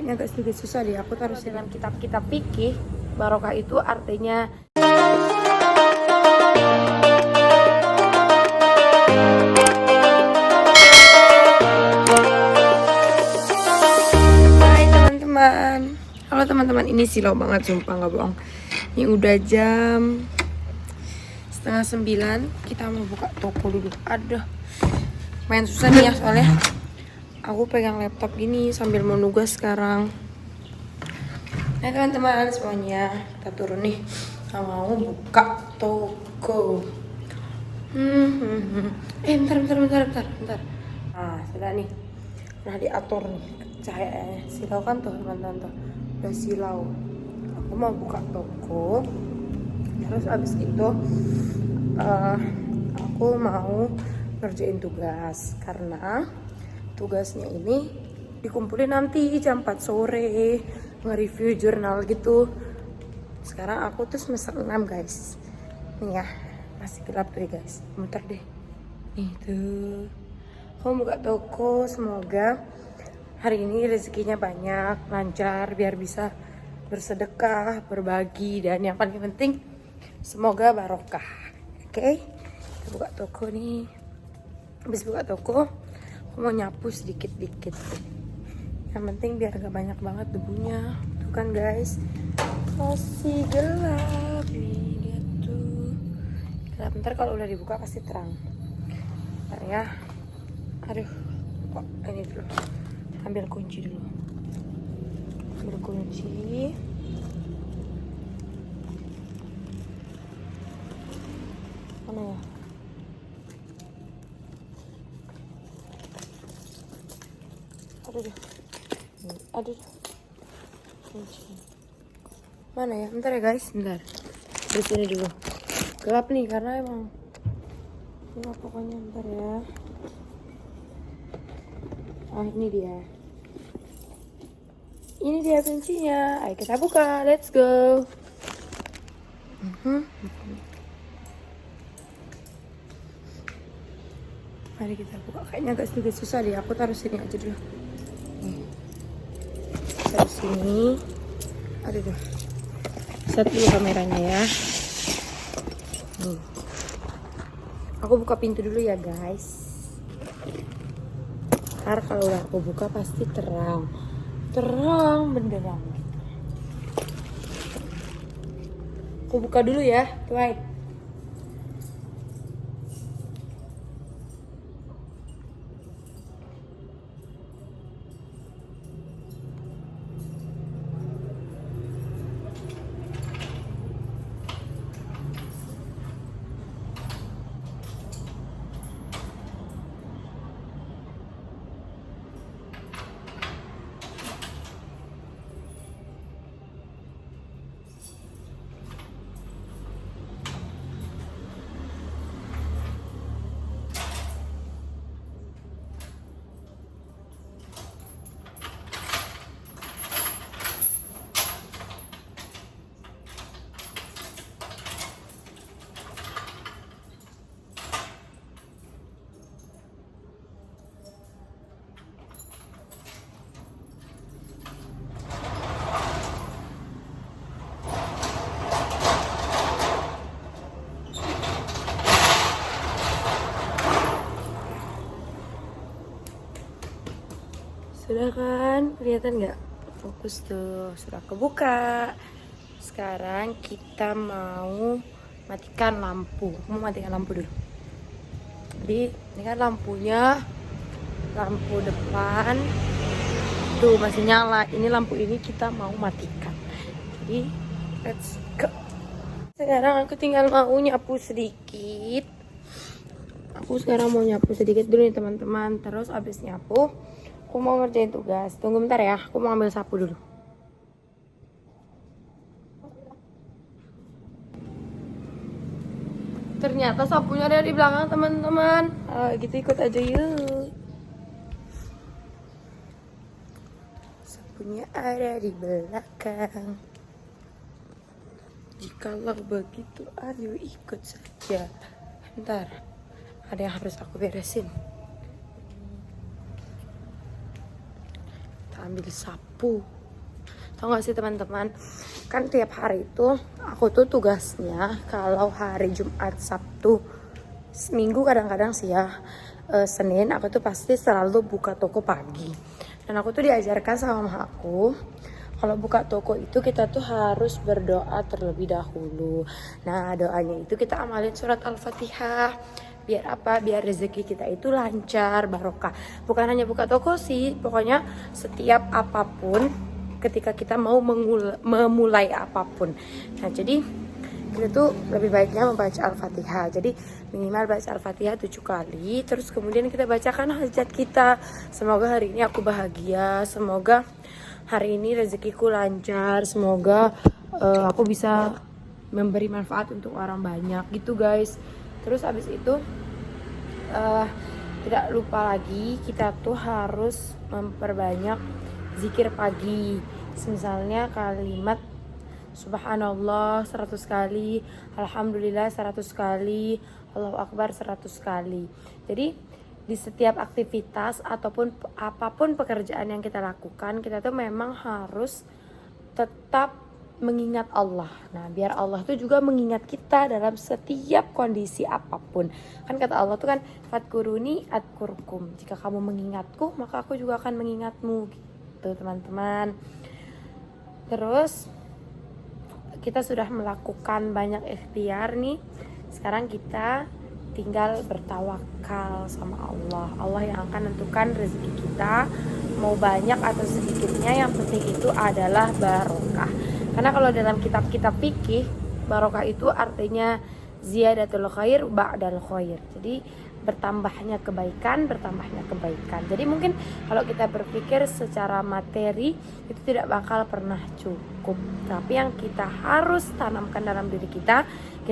kayaknya agak sedikit susah deh. Aku taruh dalam kitab-kitab fikih, barokah itu artinya Hai teman-teman. Halo teman-teman, ini silau banget sumpah, nggak bohong. Ini udah jam 8:30. Kita mau buka toko dulu. Aduh, main susah nih ya soalnya aku pegang laptop gini sambil mau nugas sekarang. Nah teman-teman semuanya, kita turun nih. Kita mau buka toko. Bentar. Nah, sudah nih. Udah diatur nih cahayanya. Silau kan tuh teman-teman tuh. Udah silau. Aku mau buka toko. Terus abis itu aku mau ngerjain tugas karena tugasnya ini dikumpulin nanti jam 4 sore, nge-review jurnal gitu. Sekarang aku tuh semester 6 guys. Nih ya, masih gelap tuh ya guys. Bentar deh. Nih tuh. Aku buka toko, semoga hari ini rezekinya banyak, lancar, biar bisa bersedekah, berbagi, dan yang paling penting semoga barokah. Oke? Kita buka toko nih. Habis buka toko, aku mau nyapu sedikit-dikit. Yang penting biar gak banyak banget debunya. Tuh kan guys, masih gelap nih, lihat tuh. Gelap, ntar kalau udah dibuka pasti terang. Ntar ya. Aduh, kok ini dulu. Ambil kunci dulu. Ambil kunci. Mana ya? Aduh. Kunci. Mana ya? Bentar ya guys, bentar. Di sini dulu. Gelap nih karena emang gelap pokoknya, bentar ya. Ah, ini dia. Ini dia kuncinya. Ayo kita buka. Let's go. Mari kita buka. Kayaknya agak sedikit susah deh. Aku taruh sini aja dulu. Taruh sini. Aduh. Set dulu kameranya ya. Aku buka pintu dulu ya guys. Ntar kalau udah aku buka pasti terang benderang. Aku buka dulu ya, Twilight. Sudah kan? Kelihatan nggak? Fokus tuh, sudah kebuka. Sekarang kita mau matikan lampu. Aku mau matikan lampu dulu. Jadi ini kan lampunya, lampu depan tuh masih nyala. Ini lampu ini kita mau matikan. Jadi let's go. Sekarang aku tinggal mau nyapu sedikit. Aku sekarang mau nyapu sedikit dulu nih teman-teman. Terus abis nyapu aku mau ngerjain tugas. Tunggu bentar ya, aku mau ambil sapu dulu. Ternyata sapunya ada di belakang teman-teman. Gitu ikut aja yuk. Sapunya ada di belakang. Jikalau begitu, ayo ikut saja. Bentar, ada yang harus aku beresin. Kita ambil sapu. Tau gak sih teman-teman, kan tiap hari itu aku tuh tugasnya kalau hari Jumat, Sabtu, Minggu kadang-kadang sih ya, Senin aku tuh pasti selalu buka toko pagi. Dan aku tuh diajarkan sama mama aku, kalau buka toko itu kita tuh harus berdoa terlebih dahulu. Nah doanya itu kita amalin surat Al-Fatihah. Biar apa? Biar rezeki kita itu lancar, barokah. Bukan hanya buka toko sih, pokoknya setiap apapun ketika kita mau memulai apapun. Nah jadi kita tuh lebih baiknya membaca Al-Fatihah. Jadi minimal baca Al-Fatihah 7 kali. Terus kemudian kita bacakan hajat kita. Semoga hari ini aku bahagia. Semoga hari ini rezekiku lancar. Semoga aku bisa memberi manfaat untuk orang banyak gitu guys. Terus abis itu tidak lupa lagi kita tuh harus memperbanyak zikir pagi. Misalnya kalimat Subhanallah 100 kali, Alhamdulillah 100 kali, Allahu Akbar 100 kali. Jadi di setiap aktivitas ataupun apapun pekerjaan yang kita lakukan, kita tuh memang harus tetap mengingat Allah. Nah biar Allah tuh juga mengingat kita dalam setiap kondisi apapun. Kan kata Allah tuh kan, Fadkuruni adkurkum, jika kamu mengingatku maka aku juga akan mengingatmu gitu teman-teman. Terus kita sudah melakukan banyak ikhtiar nih. Sekarang kita tinggal bertawakal sama Allah. Allah yang akan menentukan rezeki kita, mau banyak atau sedikitnya, yang penting itu adalah barokah. Karena kalau dalam kitab-kitab fikih, barokah itu artinya ziyadatul khair ba'dal khair. Jadi bertambahnya kebaikan. Jadi mungkin kalau kita berpikir secara materi itu tidak bakal pernah cukup. Tapi yang kita harus tanamkan dalam diri kita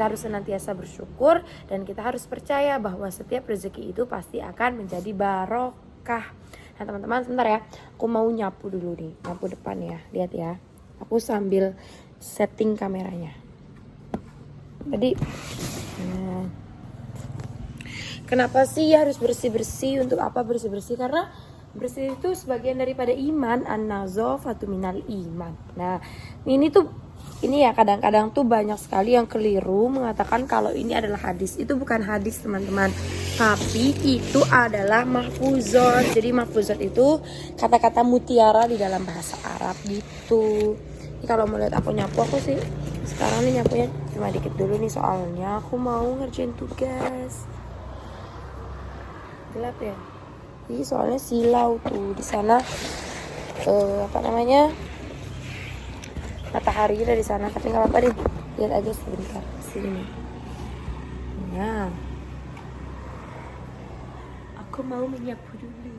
harus senantiasa bersyukur dan kita harus percaya bahwa setiap rezeki itu pasti akan menjadi barokah. Nah teman-teman sebentar ya, aku mau nyapu dulu nih, nyapu depan ya, lihat ya. Aku sambil setting kameranya. Jadi kenapa sih harus bersih-bersih? Untuk apa bersih-bersih? Karena bersih itu sebagian daripada iman. An-nazafatu minal iman. Nah, ini ya kadang-kadang tuh banyak sekali yang keliru mengatakan kalau ini adalah hadis. Itu bukan hadis, teman-teman. Tapi itu adalah mahfuzat. Jadi mahfuzat itu kata-kata mutiara di dalam bahasa Arab gitu. Ini kalau mau lihat aku nyapu, aku sih sekarang nih nyapunya cuma dikit dulu nih, soalnya aku mau ngerjain tugas. Gelap ya, jadi soalnya silau tuh di sana, matahari udah di sana, tapi nggak apa-apa deh, lihat aja sebentar sini. Nah, aku mau menyapu dulu.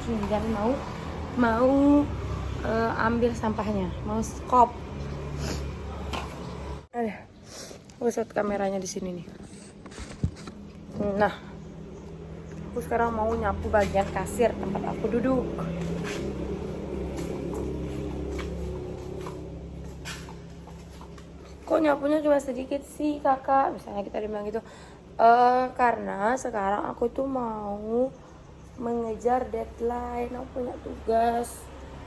tinggal mau ambil sampahnya, mau skop. Aku set kameranya di sini nih. Nah, aku sekarang mau nyapu bagian kasir tempat aku duduk. Kok nyapunya cuma sedikit sih kakak? Misalnya kita bilang gitu. Karena sekarang aku tuh mau mengejar deadline, aku punya tugas.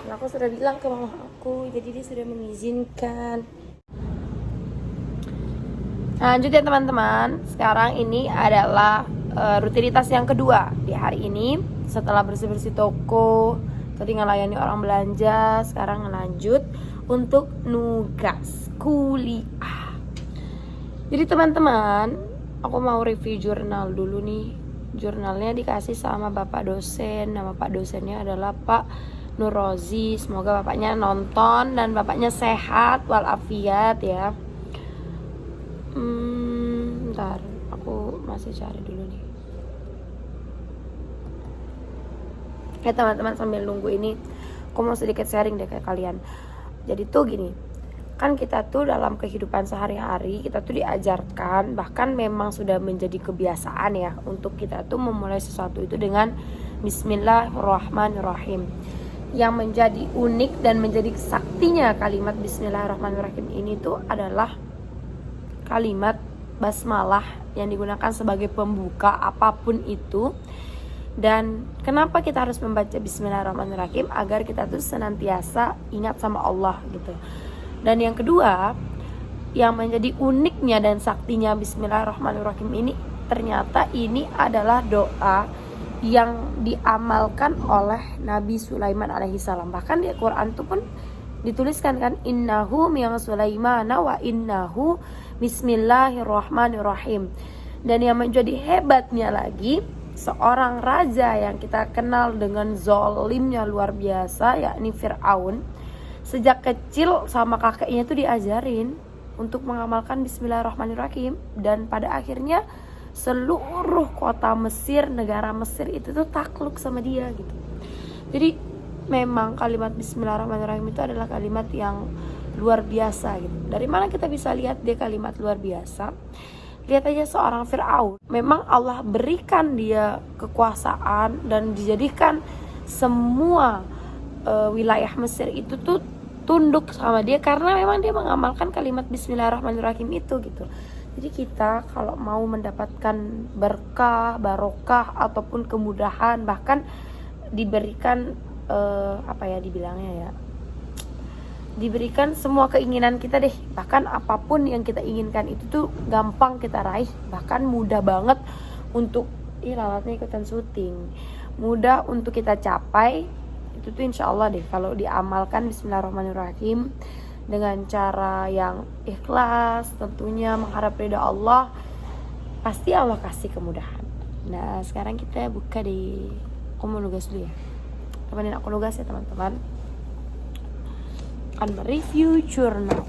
Dan aku sudah bilang ke mama aku, jadi dia sudah mengizinkan. Lanjut ya teman-teman. Sekarang ini adalah rutinitas yang kedua di hari ini. Setelah bersih-bersih toko, tadi ngelayani orang belanja, sekarang lanjut untuk nugas kuliah. Jadi teman-teman, aku mau review jurnal dulu nih. Jurnalnya dikasih sama bapak dosen. Nama pak dosennya adalah Pak Nurozi. Semoga bapaknya nonton dan bapaknya sehat walafiat ya. Bentar, aku masih cari dulu nih. Ya teman-teman, sambil nunggu ini aku mau sedikit sharing deh ke kalian. Jadi tuh gini, kan kita tuh dalam kehidupan sehari-hari kita tuh diajarkan, bahkan memang sudah menjadi kebiasaan ya, untuk kita tuh memulai sesuatu itu dengan Bismillahirrahmanirrahim. Yang menjadi unik dan menjadi saktinya kalimat Bismillahirrahmanirrahim ini tuh adalah kalimat basmalah yang digunakan sebagai pembuka apapun itu. Dan kenapa kita harus membaca Bismillahirrahmanirrahim? Agar kita tuh senantiasa ingat sama Allah gitu. Dan yang kedua, yang menjadi uniknya dan saktinya Bismillahirrahmanirrahim ini, ternyata ini adalah doa yang diamalkan oleh Nabi Sulaiman alaihissalam. Bahkan di Al-Quran itu pun dituliskan kan, innahu min Sulaimana wa innahu bismillahirrahmanirrahim. Dan yang menjadi hebatnya lagi, seorang raja yang kita kenal dengan zolimnya luar biasa, yakni Fir'aun, sejak kecil sama kakeknya itu diajarin untuk mengamalkan Bismillahirrahmanirrahim. Dan pada akhirnya seluruh kota Mesir, negara Mesir itu tuh takluk sama dia gitu. Jadi memang kalimat Bismillahirrahmanirrahim itu adalah kalimat yang luar biasa gitu. Dari mana kita bisa lihat dia kalimat luar biasa? Lihat aja seorang Fir'aun. Memang Allah berikan dia kekuasaan dan dijadikan semua wilayah Mesir itu tuh tunduk sama dia, karena memang dia mengamalkan kalimat Bismillahirrahmanirrahim itu gitu. Jadi kita kalau mau mendapatkan berkah, barokah ataupun kemudahan, bahkan diberikan diberikan semua keinginan kita deh, bahkan apapun yang kita inginkan itu tuh gampang kita raih, bahkan mudah banget untuk lalatnya ikutan syuting, mudah untuk kita capai. Itu tuh insya Allah deh kalau diamalkan Bismillahirrahmanirrahim dengan cara yang ikhlas, tentunya mengharap ridha Allah, pasti Allah kasih kemudahan. Nah sekarang kita buka di, aku mau nugas dulu ya, temenin aku nugas ya teman-teman. Akan mereview jurnal.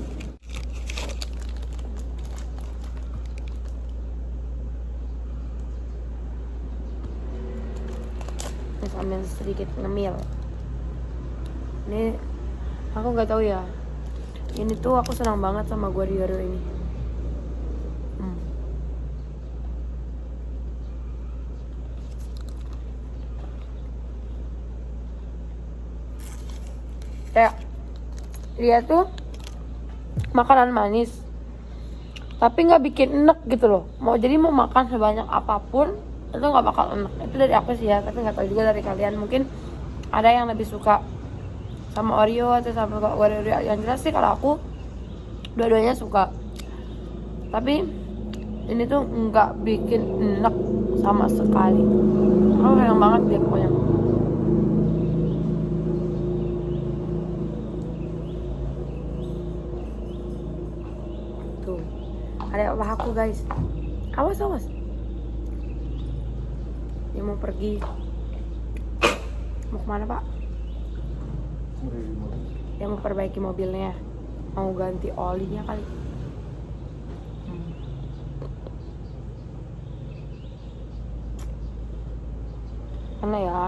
Ini sambil sedikit ngemil. Ini aku nggak tahu ya. Ini tuh aku senang banget sama Guardiola ini. Kayak dia tuh makanan manis, tapi nggak bikin enek gitu loh. Jadi mau makan sebanyak apapun itu nggak bakal enek. Itu dari aku sih ya, tapi nggak tahu juga dari kalian. Mungkin ada yang lebih suka sama Oreo atau sama Oreo. Yang jelas sih kalau aku dua-duanya suka, tapi ini tuh nggak bikin enek sama sekali. Aku sayang banget dia pokoknya. Tuh ada apa aku guys, awas dia mau pergi. Mau kemana pak? Dia mau perbaiki mobilnya, mau ganti olinya kali. Mana ya?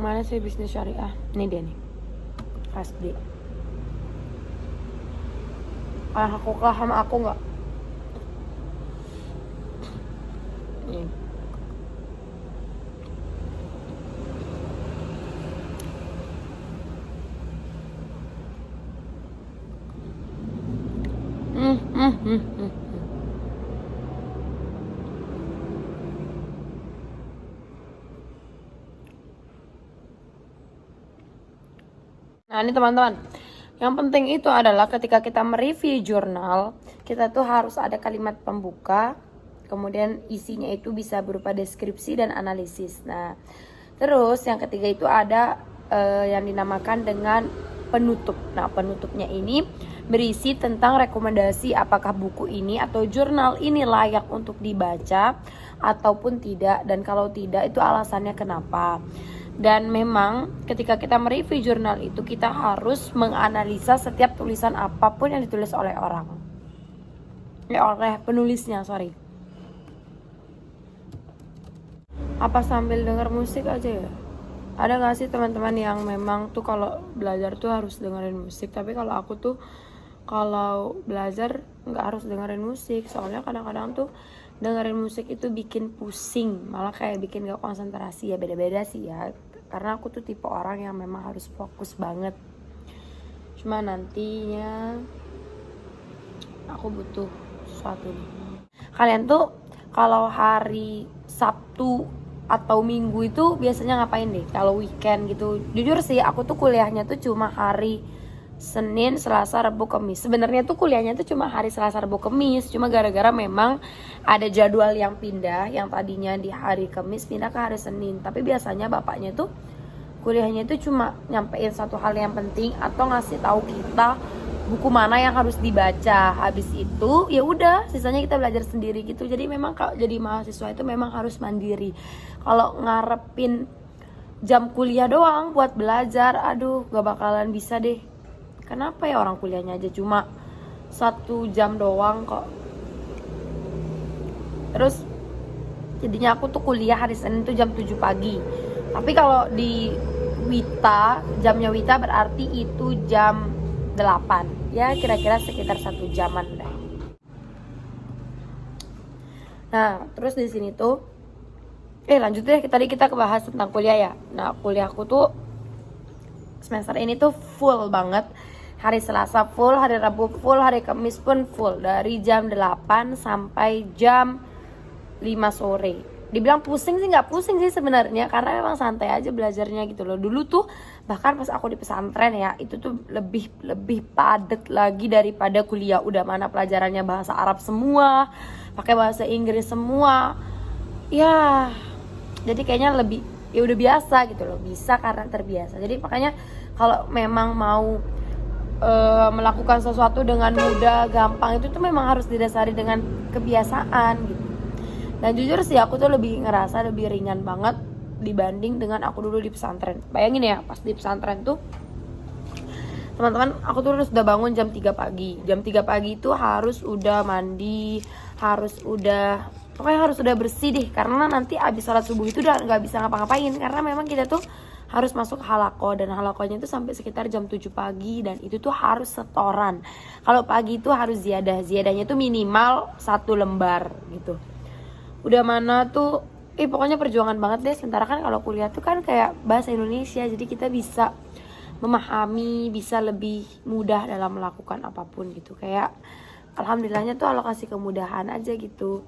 Mana sih bisnis syariah? Ini dia nih, SD. Aku kalah sama aku nggak? Nih. Nah ini teman-teman, yang penting itu adalah ketika kita mereview jurnal, kita tuh harus ada kalimat pembuka, kemudian isinya itu bisa berupa deskripsi dan analisis. Nah terus yang ketiga itu ada yang dinamakan dengan penutup. Nah penutupnya ini berisi tentang rekomendasi apakah buku ini atau jurnal ini layak untuk dibaca ataupun tidak, dan kalau tidak itu alasannya kenapa. Dan memang ketika kita mereview jurnal itu kita harus menganalisa setiap tulisan apapun yang ditulis oleh orang, oleh penulisnya, sorry. Apa sambil denger musik aja ya? Ada gak sih teman-teman yang memang tuh kalau belajar tuh harus dengerin musik? Tapi kalau aku tuh kalau belajar nggak harus dengerin musik, soalnya kadang-kadang tuh dengerin musik itu bikin pusing, malah kayak bikin gak konsentrasi. Ya beda-beda sih ya, karena aku tuh tipe orang yang memang harus fokus banget. Cuma nantinya aku butuh sesuatu nih. Kalian tuh kalau hari Sabtu atau Minggu itu biasanya ngapain deh? Kalau weekend gitu, jujur sih aku tuh kuliahnya tuh cuma hari Senin, Selasa, Rabu, Kamis. Sebenarnya tuh kuliahnya tuh cuma hari Selasa, Rabu, Kamis. Cuma gara-gara memang ada jadwal yang pindah, yang tadinya di hari Kamis pindah ke hari Senin. Tapi biasanya bapaknya tuh kuliahnya itu cuma nyampein satu hal yang penting atau ngasih tahu kita buku mana yang harus dibaca. Habis itu ya udah, sisanya kita belajar sendiri gitu. Jadi memang kalau jadi mahasiswa itu memang harus mandiri. Kalau ngarepin jam kuliah doang buat belajar, aduh gak bakalan bisa deh. Kenapa ya, orang kuliahnya aja cuma 1 jam doang kok. Terus jadinya aku tuh kuliah hari Senin tuh jam 7 pagi. Tapi kalau di Wita, jamnya Wita berarti itu jam 8. Ya kira-kira sekitar 1 jaman deh. Nah terus di sini tuh lanjut deh, tadi kita bahas tentang kuliah ya. Nah kuliahku tuh semester ini tuh full banget. Hari Selasa full, hari Rabu full, hari Kamis pun full. Dari jam 8 sampai jam 5 sore. Dibilang pusing sih nggak pusing sih sebenarnya, karena memang santai aja belajarnya gitu loh. Dulu tuh bahkan pas aku di pesantren ya, itu tuh lebih padat lagi daripada kuliah. Udah mana pelajarannya bahasa Arab semua, pakai bahasa Inggris semua. Ya, jadi kayaknya lebih ya udah biasa gitu loh, bisa karena terbiasa. Jadi makanya kalau memang mau melakukan sesuatu dengan mudah, gampang, itu tuh memang harus didasari dengan kebiasaan gitu. Dan jujur sih aku tuh lebih ngerasa lebih ringan banget dibanding dengan aku dulu di pesantren. Bayangin ya, pas di pesantren tuh teman-teman, aku tuh sudah bangun jam 3 pagi. Jam 3 pagi itu harus udah mandi, pokoknya harus udah bersih deh, karena nanti abis sholat subuh itu udah gak bisa ngapa-ngapain, karena memang kita tuh harus masuk halaqah, dan halaqahnya itu sampai sekitar jam 7 pagi, dan itu tuh harus setoran. Kalau pagi itu harus ziyadahnya tuh minimal 1 lembar gitu. Udah mana tuh pokoknya perjuangan banget deh. Sementara kan kalau kuliah tuh kan kayak bahasa Indonesia, jadi kita bisa memahami, bisa lebih mudah dalam melakukan apapun gitu. Kayak alhamdulillahnya tuh Allah kasih kemudahan aja gitu.